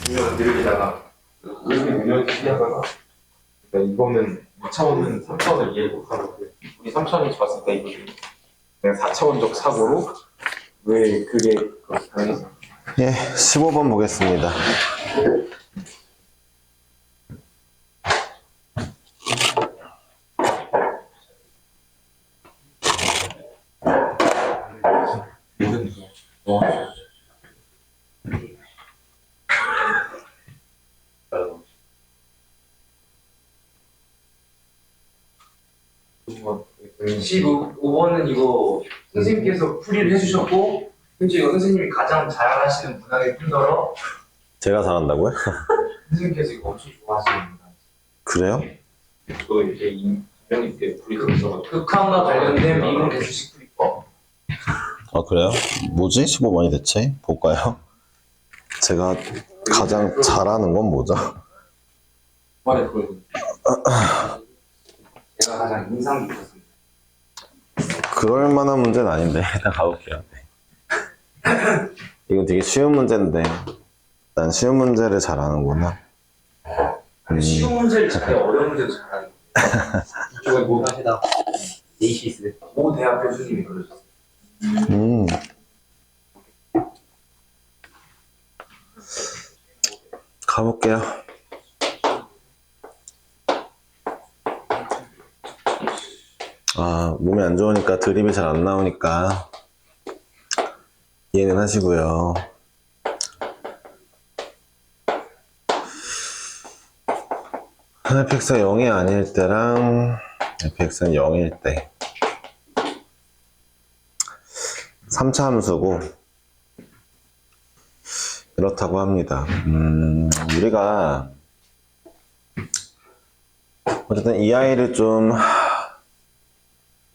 분명히 느리다가 이렇게 느려지 시작하다가 그러니까 이거는 2차원은 3차원을 이해를 못하고 우리 3차원이 봤을 때 이거 그냥 4차원적 사고로 왜 그게 그렇게 당했어? 예, 15번 보겠습니다. 뭐 15번은 이거 선생님께서 풀이를 해주셨고 심지어 이거 선생님이 가장 잘하시는 문항일 뿐더러 제가 잘한다고요? 선생님께서 이거 엄청 좋아하시는 문항. 그래요? 또 이제 분명히 이제 풀이가 있어서 극한과 관련된 미분 개수식 풀이법. 아, 그래요? 뭐지? 15번이 대체? 볼까요? 제가 가장 잘하는 건 뭐죠? 이번에 그걸 제가 가장 인상 깊었습니다. 그럴 만한 문제는 아닌데 일단 가볼게요. 이건 되게 쉬운 문제인데 난 쉬운 문제를 잘하는구나. 쉬운 문제를 잘해 어려운 문제를 잘하는 이쪽에 모 해다 네이시스 모 대학 교수님이 그러셨어요. 가볼게요. 아, 몸이 안 좋으니까 드립이 잘 안 나오니까 이해는 하시고요. fx가 0이 아닐 때랑 fx는 0일 때 3차 함수고 이렇다고 합니다. 우리가 어쨌든 이 아이를 좀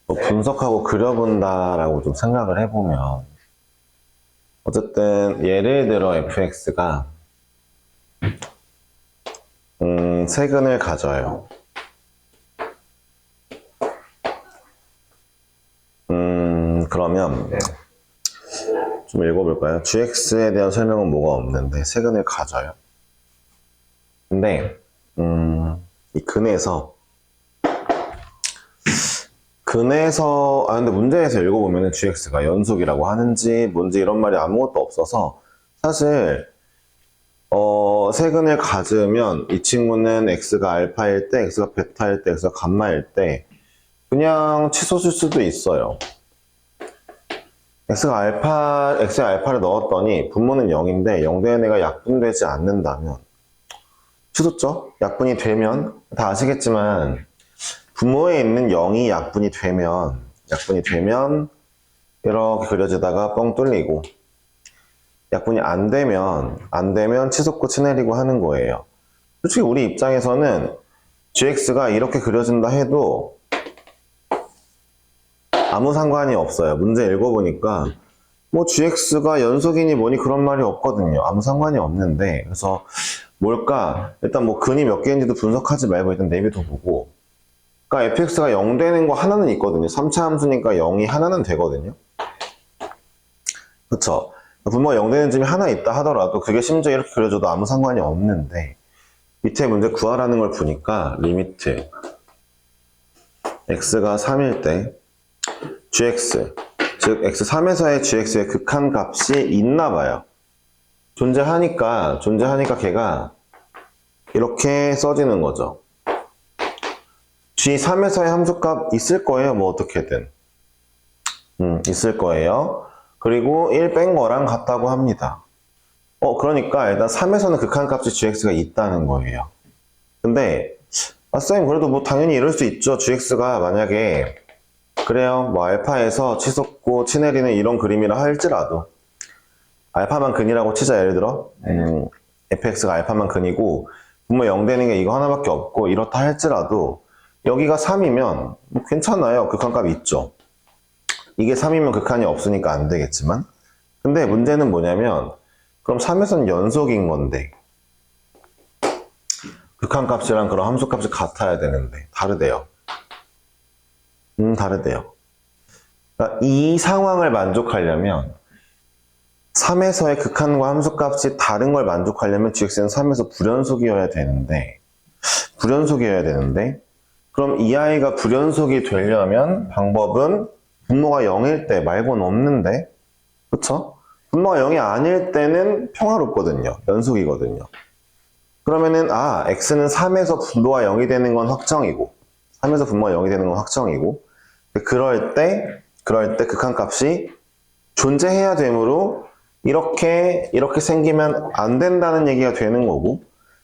분석하고 그려본다라고 좀 생각을 해보면 어쨌든 예를 들어 fx가 세근을 가져요. 그러면 좀 읽어볼까요? gx에 대한 설명은 뭐가 없는데 세근을 가져요. 근데 이 근에서 근데 문제에서 읽어보면 gx가 연속이라고 하는지 뭔지 이런 말이 아무것도 없어서 사실 세근을 가지면 이 친구는 x가 알파일 때, x가 베타일 때, x가 감마일 때 그냥 치솟을 수도 있어요. x에 알파를 넣었더니 분모는 0인데 0되는 애가 약분되지 않는다면 치솟죠? 약분이 되면 다 아시겠지만 분모에 있는 0이 약분이 되면 이렇게 그려지다가 뻥 뚫리고 약분이 안 되면 치솟고 치내리고 하는 거예요. 솔직히 우리 입장에서는 gx가 이렇게 그려진다 해도 아무 상관이 없어요. 문제 읽어보니까 뭐 gx가 연속이니 뭐니 그런 말이 없거든요. 아무 상관이 없는데 그래서 뭘까? 일단 뭐 근이 몇 개인지도 분석하지 말고 일단 내비도 보고 그러니까 fx가 0 되는 거 하나는 있거든요. 3차 함수니까 0이 하나는 되거든요. 그쵸? 분모가 0 되는 점이 하나 있다 하더라도 그게 심지어 이렇게 그려줘도 아무 상관이 없는데 밑에 문제 구하라는 걸 보니까 리미트 x가 3일 때 gx 즉 x3에서의 gx의 극한값이 있나 봐요. 존재하니까 걔가 이렇게 써지는 거죠. g3에서의 함수값 있을 거예요. 뭐 어떻게든 있을 거예요. 그리고 1 뺀 거랑 같다고 합니다. 그러니까 일단 3에서는 극한값이 gx가 있다는 거예요. 근데 쌤 그래도 뭐 당연히 이럴 수 있죠. gx가 만약에 그래요 뭐 알파에서 치솟고 치내리는 이런 그림이라 할지라도 알파만 근이라고 치자. 예를 들어 fx가 알파만 근이고 분모 0 되는 게 이거 하나밖에 없고 이렇다 할지라도 여기가 3이면 뭐 괜찮아요. 극한값 있죠. 이게 3이면 극한이 없으니까 안 되겠지만 근데 문제는 뭐냐면 그럼 3에서는 연속인 건데 극한값이랑 그런 함수값이 같아야 되는데 다르대요. 다르대요. 그러니까 이 상황을 만족하려면 3에서의 극한과 함수값이 다른 걸 만족하려면 gx는 3에서 불연속이어야 되는데 그럼 이 아이가 불연속이 되려면 방법은 분모가 0일 때 말고는 없는데 그쵸? 분모가 0이 아닐 때는 평화롭거든요. 연속이거든요. 그러면은 x는 3에서 분모가 0이 되는 건 확정이고 3에서 분모가 0이 되는 건 확정이고 그럴 때 극한값이 존재해야 되므로 이렇게 생기면 안 된다는 얘기가 되는 거고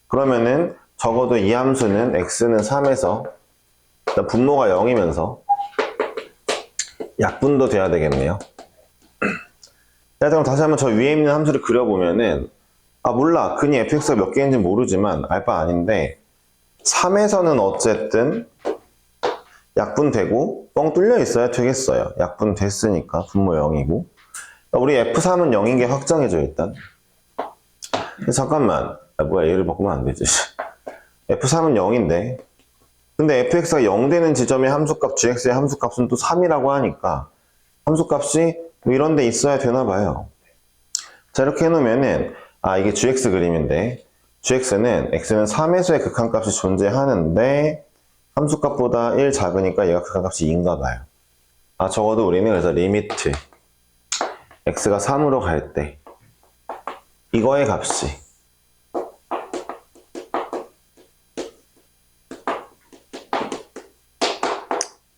그러면은 적어도 이 함수는 x는 3에서 분모가 0이면서 약분도 돼야 되겠네요. 자, 그럼 다시 한번 저 위에 있는 함수를 그려보면은 몰라. 근이 fx가 몇 개인지 모르지만 알바 아닌데 3에서는 어쨌든 약분되고 뻥 뚫려 있어야 되겠어요. 약분됐으니까 분모 0이고 우리 f3은 0인 게 확정해져 일단. 잠깐만 뭐야 얘를 바꾸면 안 되지. f3은 0인데 근데 fx가 0 되는 지점의 함수값 gx의 함수값은 또 3이라고 하니까 함수값이 뭐 이런 데 있어야 되나 봐요. 자 이렇게 해놓으면은 이게 gx 그림인데 gx는 x는 3에서의 극한값이 존재하는데 함수값보다 1 작으니까 얘가 극한값이 2인가 봐요. 적어도 우리는 그래서 리미트 x가 3으로 갈 때 이거의 값이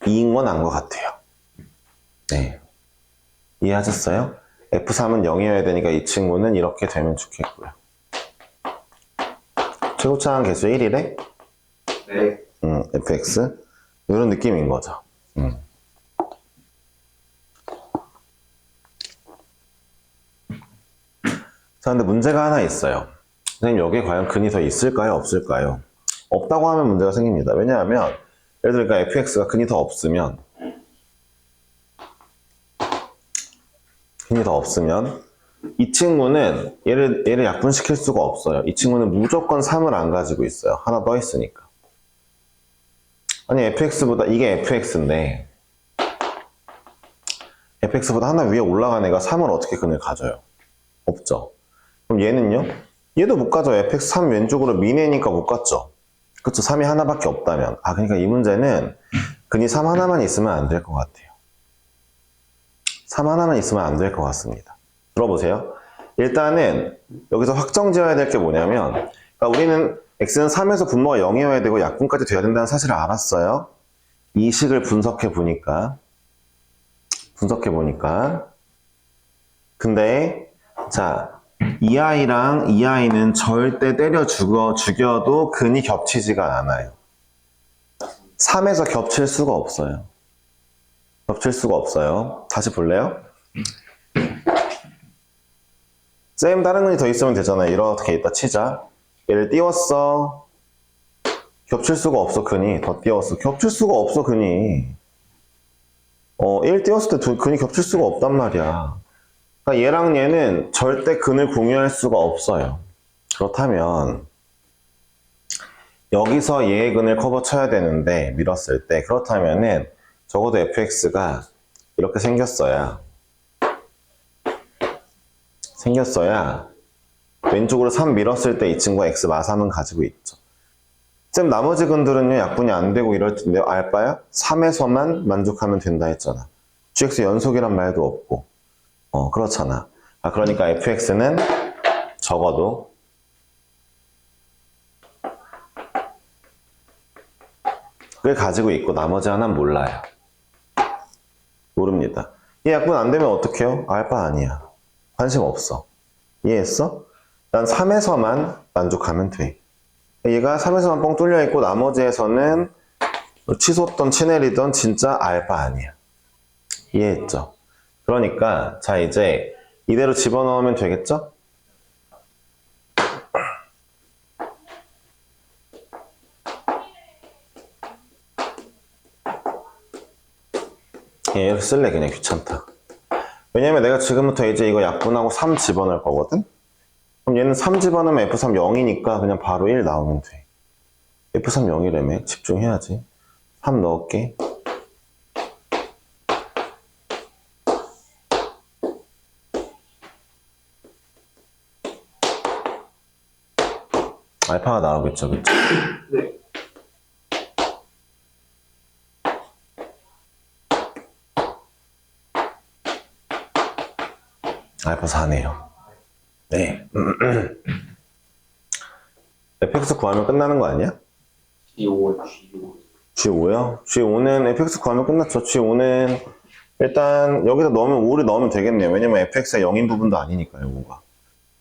2인 건 안 것 같아요. 네. 이해하셨어요? f3은 0이어야 되니까 이 친구는 이렇게 되면 좋겠고요. 최고차항 개수 1이래? 네. fx 이런 느낌인 거죠. 자, 근데 문제가 하나 있어요. 선생님, 여기에 과연 근이 더 있을까요? 없을까요? 없다고 하면 문제가 생깁니다. 왜냐하면, 예를 들어, fx가 근이 더 없으면, 이 친구는 얘를 약분시킬 수가 없어요. 이 친구는 무조건 3을 안 가지고 있어요. 하나 더 있으니까. 아니, fx보다, 이게 fx인데, fx보다 하나 위에 올라간 애가 3을 어떻게 근을 가져요? 없죠. 그럼 얘는요? 얘도 못 가져요. fx 3 왼쪽으로 미네니까 못 갔죠. 그쵸? 3이 하나밖에 없다면. 그러니까 이 문제는 근이 3 하나만 있으면 안 될 것 같아요. 3 하나만 있으면 안 될 것 같습니다. 들어보세요. 일단은 여기서 확정 지어야 될 게 뭐냐면 그러니까 우리는 x는 3에서 분모가 0이어야 되고 약분까지 돼야 된다는 사실을 알았어요. 이 식을 분석해 보니까 근데 자 이 아이랑 이 아이는 절대 때려 죽여도 근이 겹치지가 않아요. 3에서 겹칠 수가 없어요. 다시 볼래요? 쌤 다른 근이 더 있으면 되잖아요. 이렇게 있다 치자. 얘를 띄웠어. 겹칠 수가 없어 근이. 더 띄웠어. 겹칠 수가 없어 근이. 1 띄웠을 때 근이 겹칠 수가 없단 말이야. 그러니까 얘랑 얘는 절대 근을 공유할 수가 없어요. 그렇다면 여기서 얘의 근을 커버 쳐야 되는데 밀었을 때 그렇다면은 적어도 fx가 이렇게 생겼어야 왼쪽으로 3 밀었을 때 이 친구가 x 마3은 가지고 있죠. 쌤 나머지 근들은요 약분이 안 되고 이럴 텐데요. 알바야? 3에서만 만족하면 된다 했잖아. gx 연속이란 말도 없고 그렇잖아. 그러니까 fx는 적어도 을 가지고 있고 나머지 하나는 몰라요. 모릅니다. 얘 약분 안 되면 어떡해요? 알바 아니야. 관심 없어. 이해했어? 난 3에서만 만족하면 돼. 얘가 3에서만 뻥 뚫려 있고 나머지에서는 치솟던 치내리던 진짜 알바 아니야. 이해했죠? 그러니까 자 이제 이대로 집어넣으면 되겠죠? 이렇게 쓸래 그냥 귀찮다. 왜냐면 내가 지금부터 이제 이거 약분하고 3 집어넣을 거거든? 그럼 얘는 3 집어넣으면 f3 0이니까 그냥 바로 1 나오면 돼. f3 0이라며 집중해야지. 3 넣을게. 알파가 나오겠죠, 그쵸? 네. 알파 4네요. 네. fx 구하면 끝나는 거 아니야? G5, G5. G5요? G5는 fx 구하면 끝났죠. G5는 일단 여기다 넣으면 5를 넣으면 되겠네요. 왜냐면 fx가 0인 부분도 아니니까요, 5가.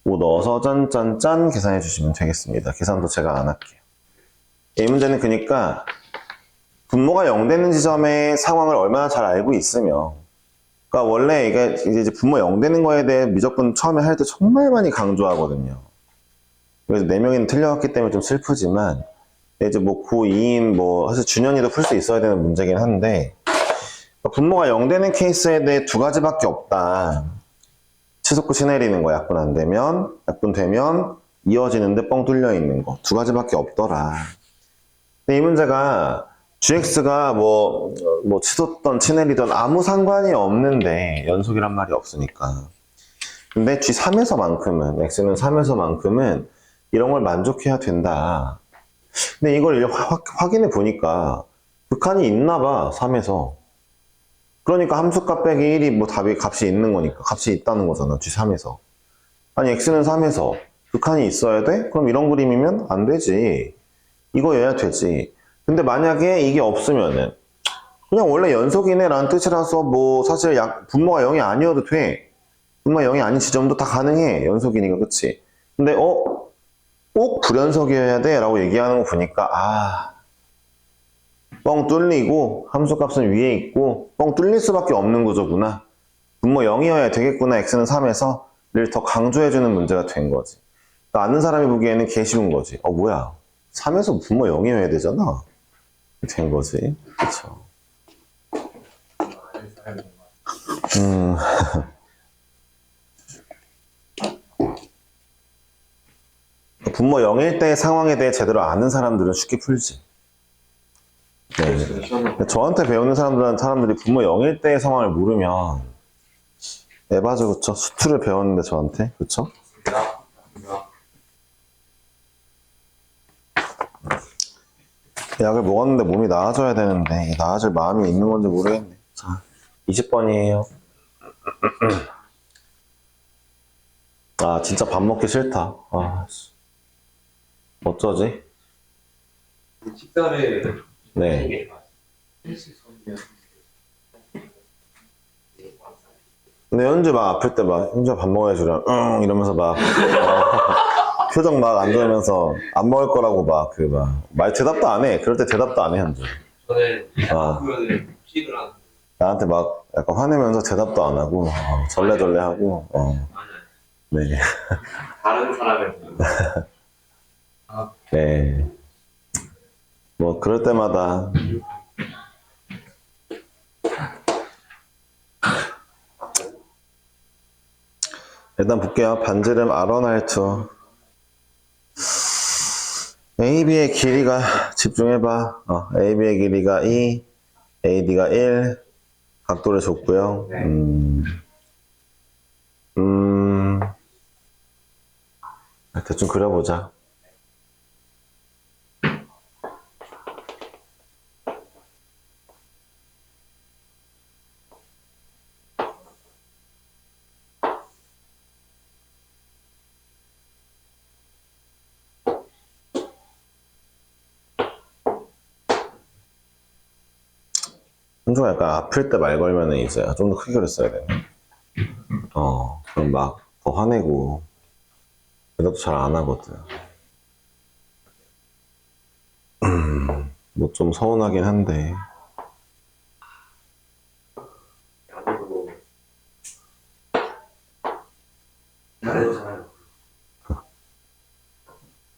5 넣어서 짠짠짠 계산해 주시면 되겠습니다. 계산도 제가 안 할게요. 이 문제는 그러니까 분모가 0 되는 지점의 상황을 얼마나 잘 알고 있으며, 그러니까 원래 이게 이제 분모 0 되는 거에 대해 미적분 처음에 할 때 정말 많이 강조하거든요. 그래서 4명이는 틀려왔기 때문에 좀 슬프지만, 이제 뭐 고2인 뭐 사실 준현이도 풀 수 있어야 되는 문제긴 한데, 분모가 0 되는 케이스에 대해 2가지밖에 없다. 치솟구 시내리는 거 약분 안 되면, 약분 되면 이어지는데 뻥 뚫려 있는 거 2가지밖에 없더라. 근데 이 문제가 gx가 뭐 치솟던 치내리던 아무 상관이 없는데 연속이란 말이 없으니까. 근데 g3에서만큼은, x는 3에서만큼은 이런 걸 만족해야 된다. 근데 이걸 확인해 보니까 극한이 있나 봐, 3에서. 그러니까 함수값 빼기 1이 뭐 답이 값이 있는 거니까 값이 있다는 거잖아, g3에서. 아니 x는 3에서 극한이 있어야 돼? 그럼 이런 그림이면 안 되지. 이거여야 되지. 근데 만약에 이게 없으면은 그냥 원래 연속이네 라는 뜻이라서 뭐 사실 분모가 0이 아니어도 돼. 분모가 0이 아닌 지점도 다 가능해, 연속이니까. 그치? 근데 꼭 불연속이어야 돼 라고 얘기하는 거 보니까 뻥 뚫리고 함수값은 위에 있고 뻥 뚫릴 수밖에 없는 구조구나. 분모 0이어야 되겠구나, x는 3에서 를 더 강조해주는 문제가 된 거지. 그러니까 아는 사람이 보기에는 개 쉬운 거지. 뭐야, 3에서 분모 0이어야 되잖아. 된 거지. 그쵸. 분모 0일 때의 상황에 대해 제대로 아는 사람들은 쉽게 풀지. 네. 저한테 배우는 사람들이 분모 0일 때의 상황을 모르면 에바죠, 그쵸? 수투를 배웠는데 저한테, 그쵸? 약을 먹었는데 몸이 나아져야 되는데 나아질 마음이 있는 건지 모르겠네. 자, 20번이에요. 진짜 밥 먹기 싫다. 어쩌지? 식사를 네. 근데 현주 막 아플 때 막 현주 밥 먹어야지라 이러면서 막 표정 막 안 좋으면서 안 먹을 거라고 막 말 대답도 안 해. 그럴 때 대답도 안 해, 현주. 저는 아프면은 식을 하는. 나한테 막 약간 화내면서 대답도 안 하고 절레절레 하고. 네. 다른 사람의 네. 뭐 그럴 때마다 일단 볼게요. 반지름 R1R2 AB의 길이가, 집중해봐. AB의 길이가 2, AD가 1, 각도를 줬고요. 대충 그려보자. 현주가 약간 아플 때 말 걸면은 이제 좀 더 크게 그랬어야 되네. 그럼 막 더 화내고 대답도 잘 안 하거든. 뭐 좀 서운하긴 한데. 잘해도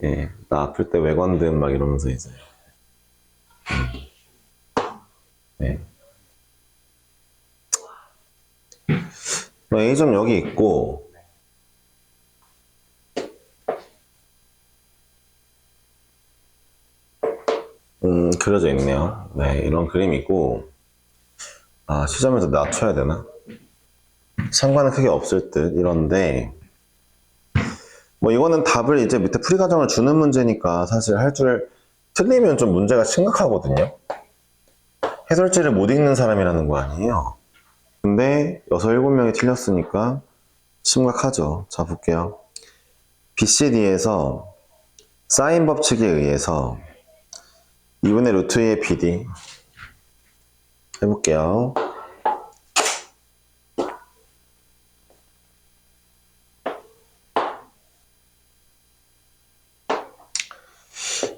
예, 나 아플 때 왜 건든 막 이러면서 이제. 네. A점 여기 있고, 그려져 있네요. 네, 이런 그림이 있고, 시점에서 낮춰야 되나? 상관은 크게 없을 듯, 이런데, 뭐 이거는 답을 이제 밑에 풀이 과정을 주는 문제니까 사실 할 줄 틀리면 좀 문제가 심각하거든요. 해설지를 못 읽는 사람이라는 거 아니에요. 근데 6, 7명이 틀렸으니까 심각하죠. 자, 볼게요. BCD에서 사인 법칙에 의해서 2분의 루트 2의 BD 해볼게요.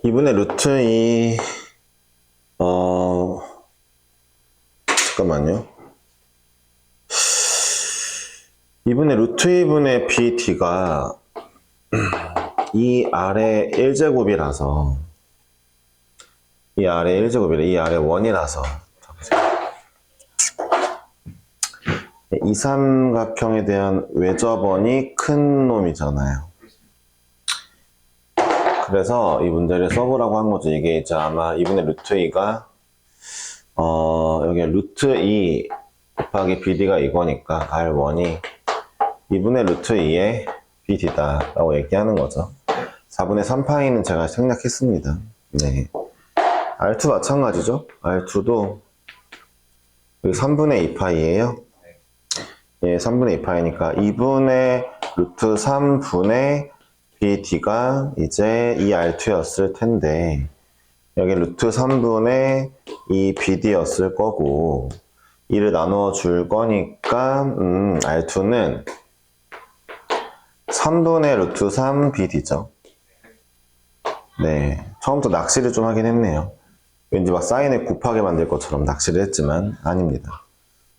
이분의 루트 2, 잠깐만요. 2분의 루트 2분의 BD가 이 아래 1제곱이라서, 이 아래 1제곱이래, 이 아래 1이라서. 이 삼각형에 대한 외접원이 큰 놈이잖아요. 그래서 이 문제를 써보라고 한 거죠. 이게 이제 아마 2분의 루트 2가, 여기 루트 2 곱하기 BD가 이거니까 R1이 2분의 루트 2의 BD다 라고 얘기하는 거죠. 4분의 3파이는 제가 생략했습니다. 네. R2 마찬가지죠. R2도 3분의 2파이예요. 예, 3분의 2파이니까 2분의 루트 3분의 BD가 이제 이 R2였을 텐데 여기 루트 3분의 이 BD였을 거고 2를 나누어 줄 거니까 R2는 3분의 루트 3 BD죠. 네, 처음부터 낚시를 좀 하긴 했네요. 왠지 막 사인을 곱하게 만들 것처럼 낚시를 했지만 아닙니다.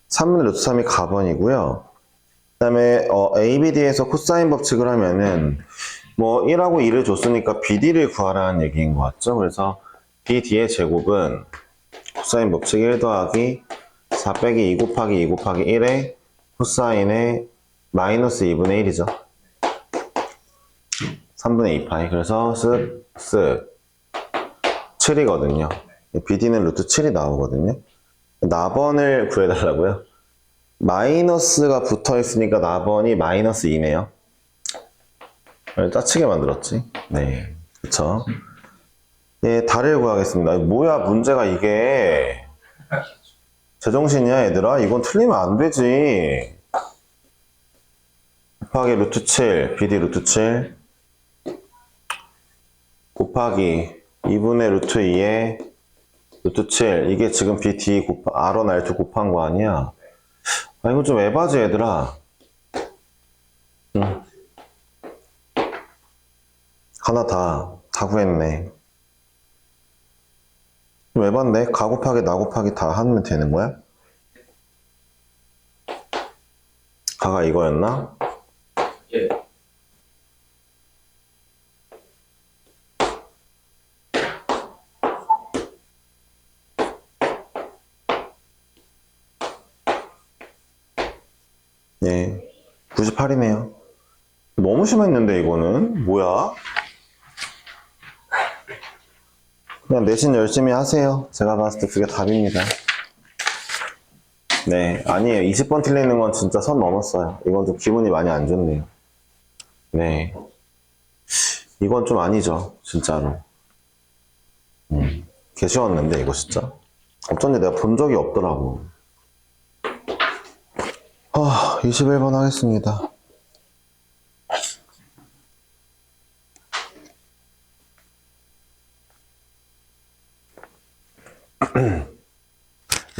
3분의 루트 3이 가번이고요. 그 다음에 ABD에서 코사인 법칙을 하면은 뭐 1하고 2를 줬으니까 BD를 구하라는 얘기인 것 같죠? 그래서 BD의 제곱은 코사인 법칙 1 더하기 4 빼기 2 곱하기 2 곱하기 1의 코사인의 마이너스 2분의 1이죠. 3분의 2파이. 그래서 쓱쓱 7이거든요. BD는 루트 7이 나오거든요. 나번을 구해달라고요? 마이너스가 붙어 있으니까 나번이 마이너스 2네요. 짜치게 만들었지. 네, 그쵸. 예, 달을 구하겠습니다. 뭐야, 문제가 이게. 제정신이야, 얘들아? 이건 틀리면 안 되지. 곱하기 루트 7, BD 루트 7. 곱하기 2분의 루트 2에 루트 7. 이게 지금 BD R1, R2 곱한 거 아니야? 아, 이거 좀 에바지, 얘들아. 하나 다 구했네. 좀 에반데? 가 곱하기 나 곱하기 다 하면 되는 거야? 가가 이거였나? 예. 예. 98이네요. 너무 심했는데, 이거는? 뭐야? 그냥 내신 열심히 하세요. 제가 봤을 때 그게 답입니다. 네, 아니에요. 20번 틀리는 건 진짜 선 넘었어요. 이건 좀 기분이 많이 안 좋네요. 네. 이건 좀 아니죠. 진짜로. 개 쉬웠는데, 이거 진짜. 어쩐지 내가 본 적이 없더라고. 21번 하겠습니다.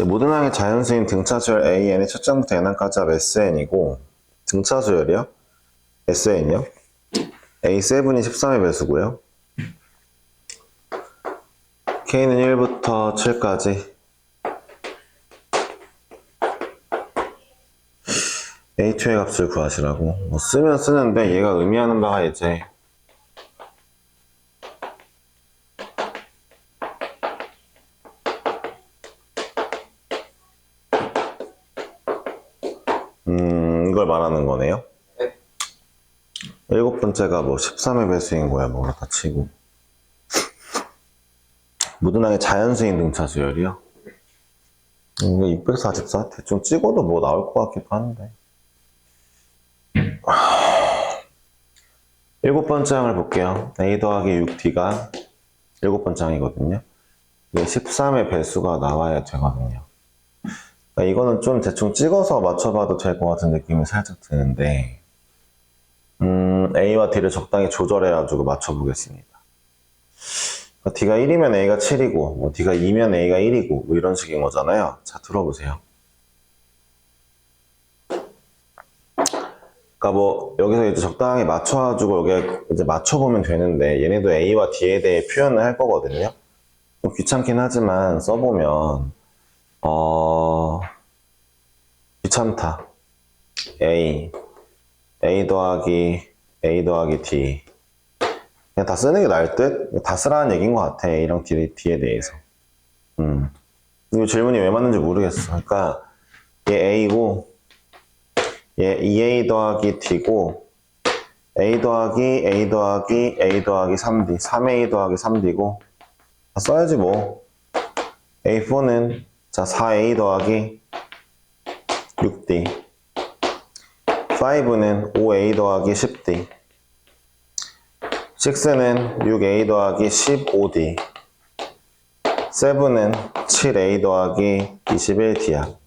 모든 항의 자연수인 등차수열 AN의 첫 장부터 n항까지 합 SN이고 등차수열이요? SN이요? A7이 13의 배수고요. K는 1부터 7까지 A2의 값을 구하시라고. 뭐 쓰면 쓰는데 얘가 의미하는 바가 이제 이걸 말하는 거네요. 네. 7번째가 뭐 13의 배수인 거야, 뭐 그렇다 치고. 무등항의 자연수인 등차수열이요? 이거 644 대충 찍어도 뭐 나올 것 같기도 한데. 7번째 항을 볼게요. a 더하기 6d가 7번째 항이거든요. 이게 13의 배수가 나와야 되거든요. 그러니까 이거는 좀 대충 찍어서 맞춰봐도 될 것 같은 느낌이 살짝 드는데 a와 d를 적당히 조절해가지고 맞춰보겠습니다. 그러니까 d가 1이면 a가 7이고 뭐 d가 2면 a가 1이고 뭐 이런 식인 거잖아요. 자, 들어보세요. 그러니까 뭐 여기서 이제 적당히 맞춰가지고 여기 이제 맞춰보면 되는데 얘네도 a와 d에 대해 표현을 할 거거든요. 좀 귀찮긴 하지만 써보면 귀찮다. a 더하기 d 그냥 다 쓰는 게 나을 듯? 다 쓰라는 얘기인 것 같아. a랑 d에 대해서. 이 질문이 왜 맞는지 모르겠어. 그러니까 얘 a고 얘 2a 더하기 d고 a 더하기 3d 3a 더하기 3d고 다 써야지 뭐. a4는 자 4a 더하기 6d 5는 5a 더하기 10d 6는 6a 더하기 15d 7은 7a 더하기 21d야.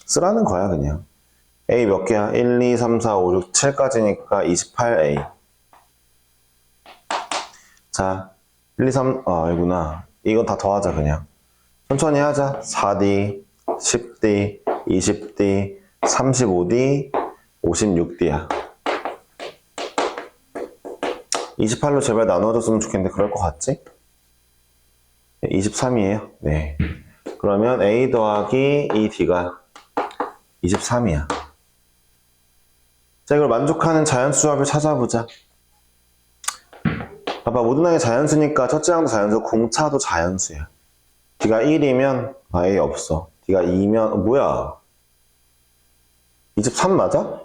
쓰라는 거야 그냥. a 몇 개야? 1, 2, 3, 4, 5, 6, 7까지니까 28a. 자, 1, 2, 3, 이구나. 이건 다 더하자 그냥. 천천히 하자. 4d, 10d, 20d, 35d, 56d야. 28로 제발 나눠줬으면 좋겠는데 그럴 것 같지? 23이에요. 네. 그러면 a 더하기 2d가 23이야. 자, 이걸 만족하는 자연수 조합을 찾아보자. 봐봐, 모든 항이 자연수니까 첫째 항도 자연수, 공차도 자연수야. d가 1이면 a 없어. d가 2면 뭐야? 23 맞아?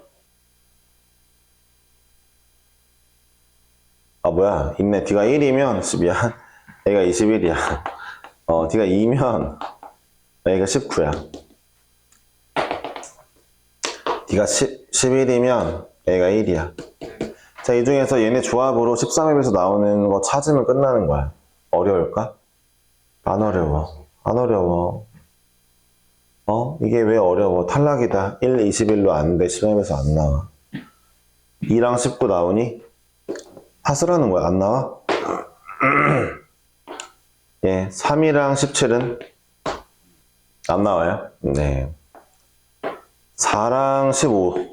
뭐야? 있네. d가 1이면 10이야. a가 21이야. d가 2면 a가 19야. d가 11이면 a가 1이야. 자, 이 중에서 얘네 조합으로 13앱에서 나오는 거 찾으면 끝나는 거야. 어려울까? 안 어려워. 안 어려워. 이게 왜 어려워? 탈락이다. 1, 21로 안 돼. 13앱에서 안 나와. 2랑 19 나오니? 다 쓰라는 거야. 안 나와? 예, 3이랑 17은 안 나와요. 네. 4랑 15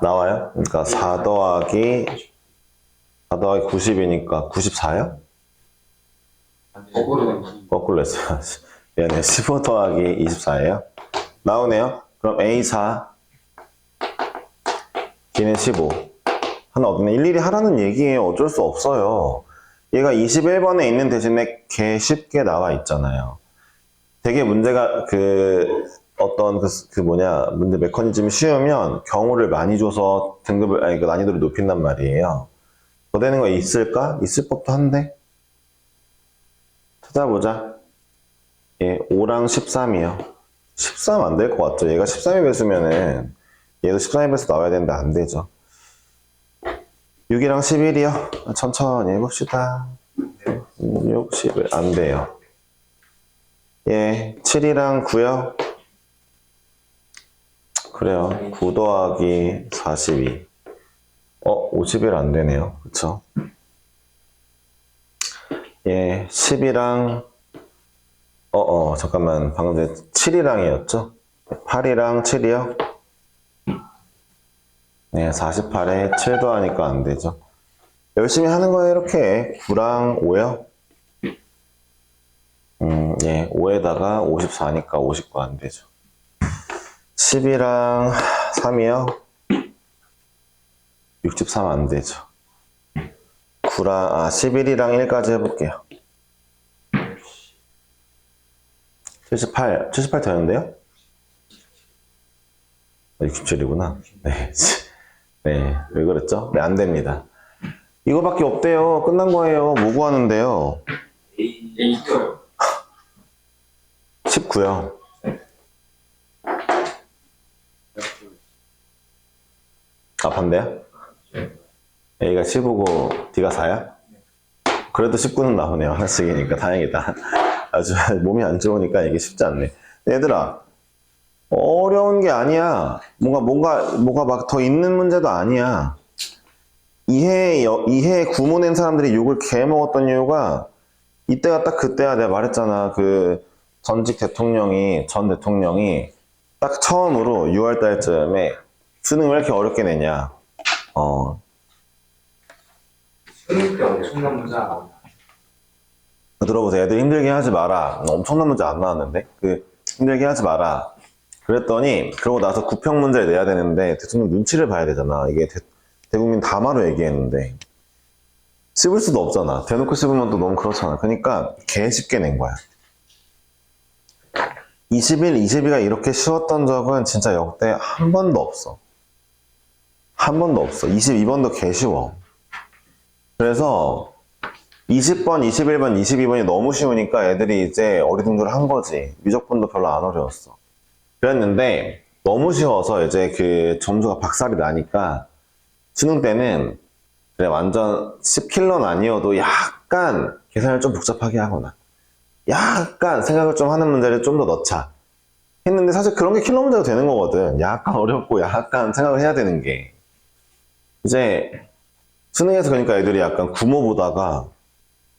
나와요? 그러니까 4 더하기 90이니까 94요? 거꾸로 했어요. 미안해. 15 더하기 24예요? 나오네요. 그럼 A4 D는 15 하나 얻네. 일일이 하라는 얘기예요. 어쩔 수 없어요. 얘가 21번에 있는 대신에 개 쉽게 나와 있잖아요. 되게 문제가 문제 메커니즘이 쉬우면 경우를 많이 줘서 난이도를 높인단 말이에요. 더 되는 거 있을까? 있을 법도 한데. 찾아보자. 예, 5랑 13이요. 13 안 될 것 같죠? 얘가 13의 배수면은 얘도 13의 배수 나와야 되는데 안 되죠. 6이랑 11이요. 천천히 해봅시다. 6, 11. 안 돼요. 예, 7이랑 9요. 그래요. 9 더하기 42. 51 안 되네요. 그쵸? 예, 10이랑, 잠깐만. 방금 전에 7이랑이었죠? 8이랑 7이요? 네, 48에 7 더하니까 안 되죠. 열심히 하는 거예요, 이렇게. 9랑 5요? 예, 5에다가 54니까 59 안 되죠. 10이랑 3이요? 63 안 되죠. 11이랑 1까지 해볼게요. 78 되는데요? 67이구나. 네. 네, 왜 그랬죠? 네, 안 됩니다. 이거밖에 없대요. 끝난 거예요. 뭐 구하는데요? A 19요. 반대야? A가 15고 D가 4야? 그래도 19는 나오네요. 하나씩이니까 다행이다. 아주 몸이 안 좋으니까 이게 쉽지 않네. 얘들아, 어려운 게 아니야. 뭐가 막 더 있는 문제도 아니야. 이해 구모 낸 사람들이 욕을 개 먹었던 이유가 이때가 딱 그때야. 내가 말했잖아. 그 전 대통령이 딱 처음으로 6월 달쯤에 수능 왜 이렇게 어렵게 내냐. 수능 때 엄청난 문제 안 나온다. 들어보세요. 애들 힘들게 하지 마라. 엄청난 문제 안 나왔는데? 힘들게 하지 마라. 그랬더니, 그러고 나서 구평 문제를 내야 되는데, 대통령 눈치를 봐야 되잖아. 이게 대국민 다마로 얘기했는데. 씹을 수도 없잖아. 대놓고 씹으면 또 너무 그렇잖아. 그러니까, 개 쉽게 낸 거야. 21, 22가 이렇게 쉬웠던 적은 진짜 역대 한 번도 없어. 한 번도 없어. 22번도 개 쉬워. 그래서, 20번, 21번, 22번이 너무 쉬우니까 애들이 이제 어리둥절 한 거지. 미적분도 별로 안 어려웠어. 그랬는데 너무 쉬워서 이제 그 점수가 박살이 나니까 수능 때는 그래 완전 10킬러는 아니어도 약간 계산을 좀 복잡하게 하거나 약간 생각을 좀 하는 문제를 좀 더 넣자 했는데 사실 그런 게 킬러 문제가 되는 거거든. 약간 어렵고 약간 생각을 해야 되는 게 이제 수능에서 그러니까 애들이 약간 구모 보다가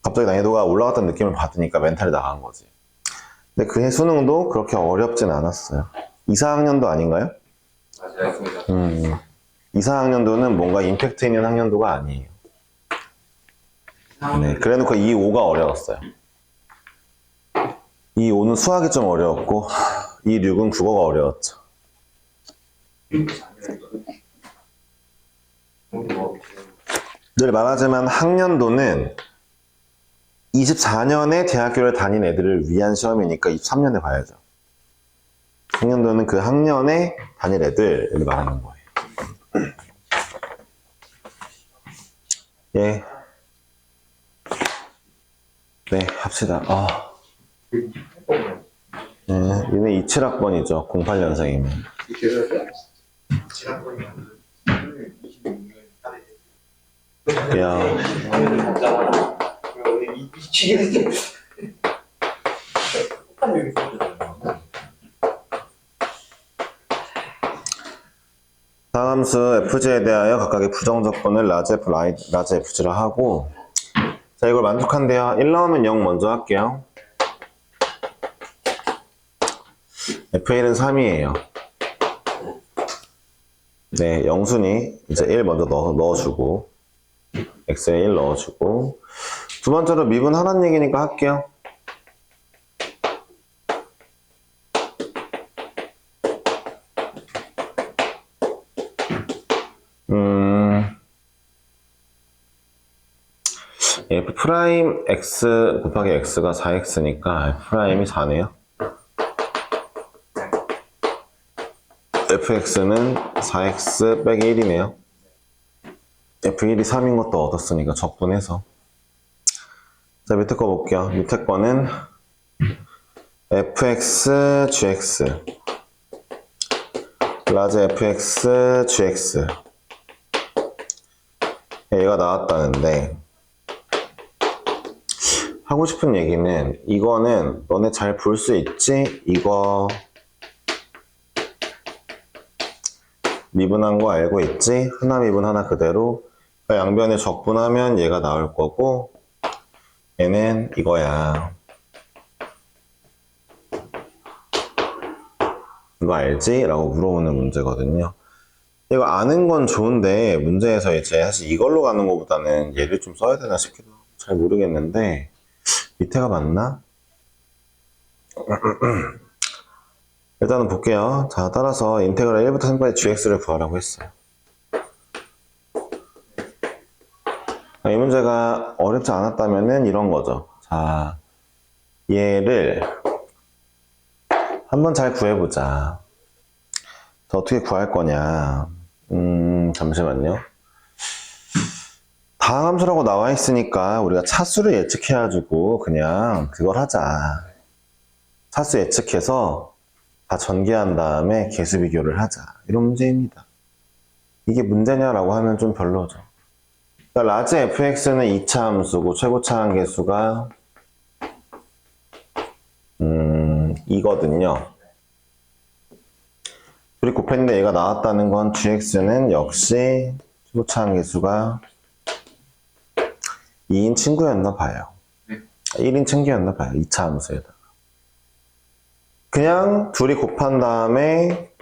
갑자기 난이도가 올라갔다는 느낌을 받으니까 멘탈이 나간 거지. 근데 그해 수능도 그렇게 어렵진 않았어요. 2, 4학년도 아닌가요? 맞아요. 2, 4학년도는 뭔가 임팩트 있는 학년도가 아니에요. 네, 그래 놓고 2, 5가 어려웠어요. 2, 5는 수학이 좀 어려웠고 2, 6은 국어가 어려웠죠. 늘 말하지만 학년도는 24년에 대학교를 다닌 애들을 위한 시험이니까 23년에 봐야죠. 학년도는 그 학년에 다닐 애들을 말하는 거예요. 예. 네, 합시다. 네, 얘네 27학번이죠. 08년생이면. 야. 미치겠네. 다함수 fg에 대하여 각각의 부정조건을 라지 f, 라지 fg라 하고 자 이걸 만족한대요. 1 나오면 0 먼저 할게요. f1은 3이에요. 네, 0순위 이제 1 먼저 넣어주고 x에 1 넣어주고 두 번째로 미분하라는 얘기니까 할게요. f 프라임 x 곱하기 x가 4x니까 f 프라임이 4네요. fx는 4x 빼기 1이네요. f1이 3인 것도 얻었으니까 적분해서 자 밑에 거 볼게요. 밑에 거는 fx gx 라지 fx gx 얘가 나왔다는데 하고 싶은 얘기는 이거는 너네 잘 볼 수 있지? 이거 미분한 거 알고 있지? 하나 미분 하나 그대로 양변에 적분하면 얘가 나올 거고 얘는 이거야. 이거 알지? 라고 물어보는 문제거든요. 이거 아는 건 좋은데 문제에서 이제 사실 이걸로 가는 것보다는 얘를 좀 써야 되나 싶기도 하고 잘 모르겠는데 밑에가 맞나? 일단은 볼게요. 자, 따라서 인테그랄 1부터 3까지 gx를 구하라고 했어요. 이 문제가 어렵지 않았다면은 이런 거죠. 자, 얘를 한번 잘 구해보자. 자, 어떻게 구할 거냐? 잠시만요. 다항함수라고 나와 있으니까 우리가 차수를 예측해가지고 그냥 그걸 하자. 차수 예측해서 다 전개한 다음에 개수 비교를 하자. 이런 문제입니다. 이게 문제냐라고 하면 좀 별로죠. 그러니까 라지 fx는 2차 함수고 최고차 한계수가 2거든요. 둘이 곱했는데 얘가 나왔다는 건 gx는 역시 최고차 한계수가 2인 친구였나 봐요. 1인 친구였나 봐요. 2차 함수에다가. 그냥 둘이 곱한 다음에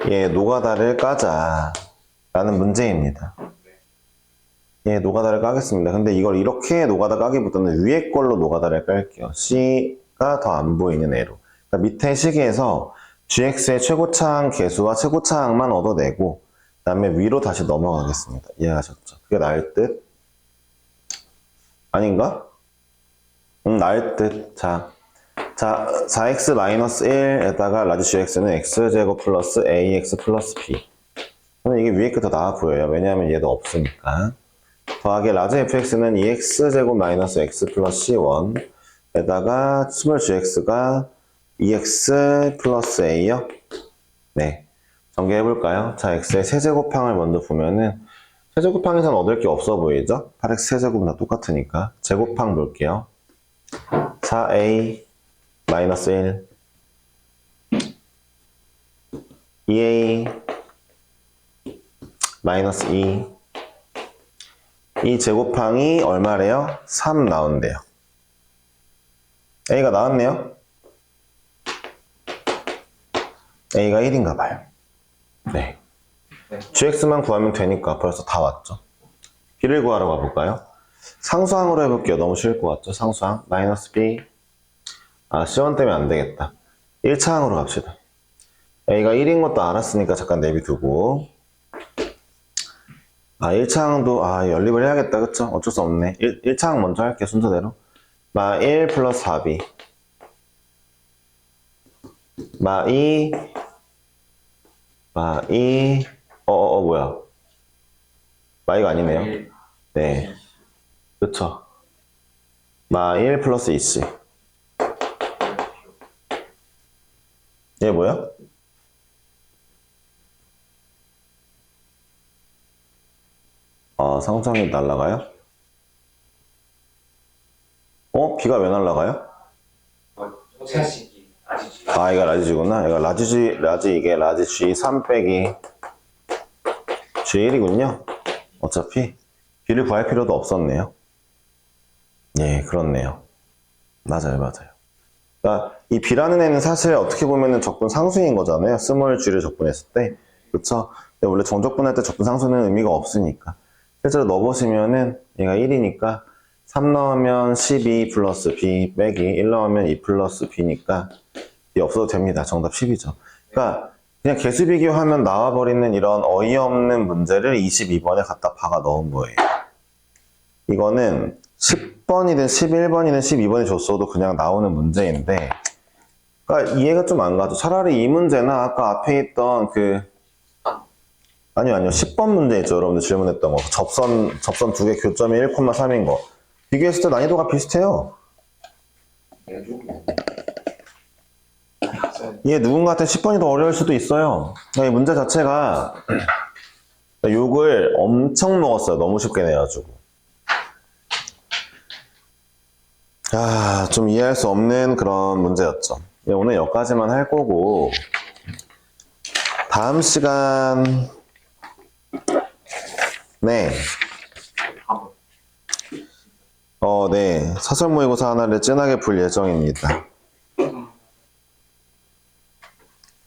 얘 노가다를 까자 라는 문제입니다. 얘 노가다를 까겠습니다. 근데 이걸 이렇게 노가다 까기보다는 위에 걸로 노가다를 깔게요. C가 더 안 보이는 애로. 그러니까 밑에 식에서 gx의 최고차항 계수와 최고차항만 얻어내고 그 다음에 위로 다시 넘어가겠습니다. 이해하셨죠? 그게 나을 듯? 아닌가? 나을 듯. 자, 4x-1에다가 라지 gx는 x제곱 플러스 ax 플러스 b. 이게 위에 게 더 나아 보여요. 왜냐하면 얘도 없으니까. 더하기 라지 fx는 2x제곱 마이너스 x 플러스 c1에다가 스몰 gx가 2x 플러스 a요? 네. 전개해볼까요? 자, x의 세제곱항을 먼저 보면은 세제곱항에서는 얻을 게 없어 보이죠? 8x 세제곱 다 똑같으니까. 제곱항 볼게요. 4a 마이너스 1 2a 마이너스 2 이 제곱항이 얼마래요? 3 나온대요. a가 나왔네요. a가 1인가 봐요. 네. gx만 구하면 되니까 벌써 다 왔죠. b를 구하러 가볼까요? 상수항으로 해볼게요. 너무 쉬울 것 같죠? 상수항 마이너스 b C1 때문에 안 되겠다. 1차항으로 갑시다. a가 1인 것도 알았으니까 잠깐 내비두고 1차항도 연립을 해야겠다. 그쵸? 어쩔 수 없네. 1차항 먼저 할게 순서대로. 1 플러스 4b 2 뭐야 마이가 아니네요. 네, 그쵸. 1 플러스 2c 얘 뭐야? 상수항이 날라가요? b가 왜 날라가요? 호차식이 아시지? 이거 라지지구나. 이거 이게 라지 G3 빼기 G1이군요. 어차피 b를 구할 필요도 없었네요. 예, 그렇네요. 맞아요. 그러니까 이 b라는 애는 사실 어떻게 보면은 적분 상수인 거잖아요. 스몰 g를 적분했을 때. 그쵸? 근데 원래 정적분할 때 적분 상수는 의미가 없으니까. 실제로 넣어보시면은 얘가 1이니까 3 넣으면 12 플러스 b 빼기 1 넣으면 2 플러스 b니까 b 없어도 됩니다. 정답 10이죠. 그러니까 그냥 개수 비교하면 나와버리는 이런 어이없는 문제를 22번에 갖다 박아 넣은 거예요. 이거는 10번이든 11번이든 12번이 줬어도 그냥 나오는 문제인데 그러니까 이해가 좀 안 가죠. 차라리 이 문제나 아까 앞에 있던 아니요 10번 문제 있죠. 여러분들 질문했던 거 접선 두 개 교점이 1,3인 거 비교했을 때 난이도가 비슷해요. 이게 누군가한테 10번이 더 어려울 수도 있어요. 이 문제 자체가 욕을 엄청 먹었어요. 너무 쉽게 내가지고. 좀 이해할 수 없는 그런 문제였죠. 오늘 여기까지만 할 거고 다음 시간 네 사설 모의고사 하나를 진하게 풀 예정입니다.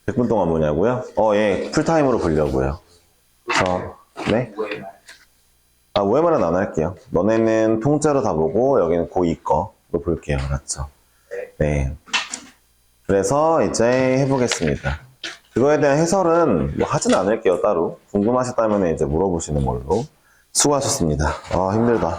100분 동안 뭐냐고요? 예, 풀타임으로 보려고요. 네? OMR은 안 할게요. 너네는 통째로 다 보고 여기는 고2 거로 볼게요. 알았죠? 네. 그래서 이제 해보겠습니다. 그거에 대한 해설은 뭐 하진 않을게요. 따로. 궁금하셨다면 이제 물어보시는 걸로. 수고하셨습니다. 힘들다.